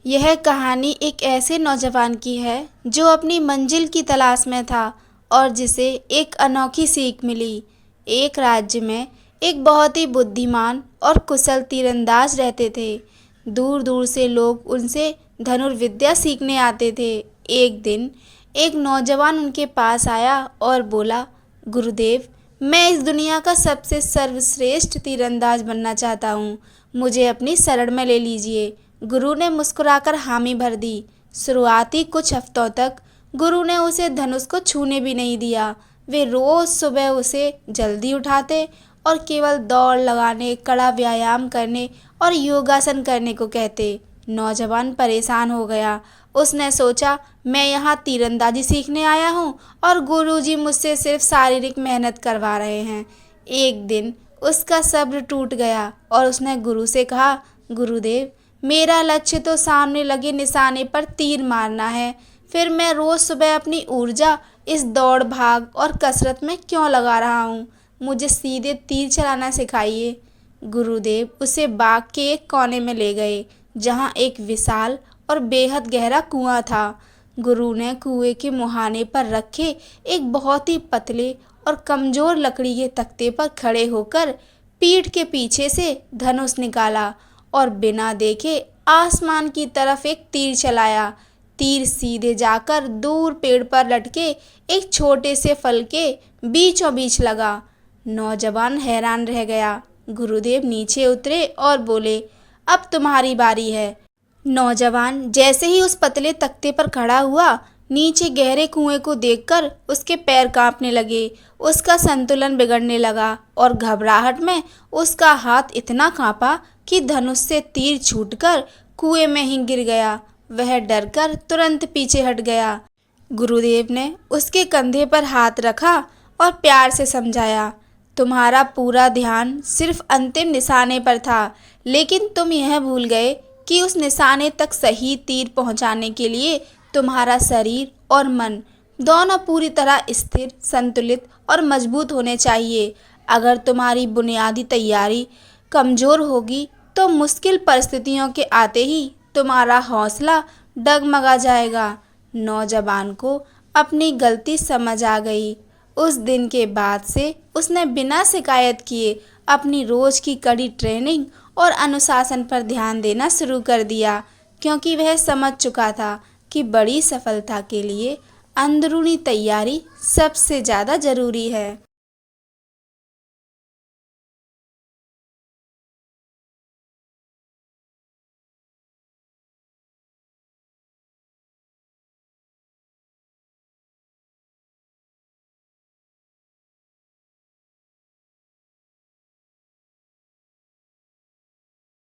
यह कहानी एक ऐसे नौजवान की है जो अपनी मंजिल की तलाश में था और जिसे एक अनोखी सीख मिली। एक राज्य में एक बहुत ही बुद्धिमान और कुशल तीरंदाज रहते थे। दूर दूर से लोग उनसे धनुर्विद्या सीखने आते थे। एक दिन एक नौजवान उनके पास आया और बोला, गुरुदेव, मैं इस दुनिया का सबसे सर्वश्रेष्ठ तीरंदाज बनना चाहता हूँ। मुझे अपनी शरण में ले लीजिए। गुरु ने मुस्कुराकर हामी भर दी। शुरुआती कुछ हफ्तों तक गुरु ने उसे धनुष को छूने भी नहीं दिया। वे रोज सुबह उसे जल्दी उठाते और केवल दौड़ लगाने, कड़ा व्यायाम करने और योगासन करने को कहते। नौजवान परेशान हो गया। उसने सोचा, मैं यहाँ तीरंदाजी सीखने आया हूँ और गुरुजी मुझसे सिर्फ शारीरिक मेहनत करवा रहे हैं। एक दिन उसका सब्र टूट गया और उसने गुरु से कहा, गुरुदेव, मेरा लक्ष्य तो सामने लगे निशाने पर तीर मारना है। फिर मैं रोज सुबह अपनी ऊर्जा इस दौड़ भाग और कसरत में क्यों लगा रहा हूँ। मुझे सीधे तीर चलाना सिखाइए। गुरुदेव उसे बाग के एक कोने में ले गए जहाँ एक विशाल और बेहद गहरा कुआं था। गुरु ने कुएं के मुहाने पर रखे एक बहुत ही पतले और कमजोर लकड़ी के तख्ते पर खड़े होकर पीठ के पीछे से धनुष निकाला और बिना देखे आसमान की तरफ एक तीर चलाया। तीर सीधे जाकर दूर पेड़ पर लटके एक छोटे से फल के बीचों बीच लगा। नौजवान हैरान रह गया। गुरुदेव नीचे उतरे और बोले, अब तुम्हारी बारी है। नौजवान जैसे ही उस पतले तख्ते पर खड़ा हुआ, नीचे गहरे कुएं को देखकर उसके पैर कांपने लगे। उसका संतुलन बिगड़ने लगा और घबराहट में उसका हाथ इतना कांपा कि धनुष से तीर छूटकर कुएं में ही गिर गया। वह डरकर तुरंत पीछे हट गया। गुरुदेव ने उसके कंधे पर हाथ रखा और प्यार से समझाया, तुम्हारा पूरा ध्यान सिर्फ अंतिम निशाने पर था, लेकिन तुम यह भूल गए कि उस निशाने तक सही तीर पहुंचाने के लिए तुम्हारा शरीर और मन दोनों पूरी तरह स्थिर, संतुलित और मजबूत होने चाहिए। अगर तुम्हारी बुनियादी तैयारी कमजोर होगी तो मुश्किल परिस्थितियों के आते ही तुम्हारा हौसला डगमगा जाएगा। नौजवान को अपनी गलती समझ आ गई। उस दिन के बाद से उसने बिना शिकायत किए अपनी रोज की कड़ी ट्रेनिंग और अनुशासन पर ध्यान देना शुरू कर दिया, क्योंकि वह समझ चुका था कि बड़ी सफलता के लिए अंदरूनी तैयारी सबसे ज़्यादा जरूरी है।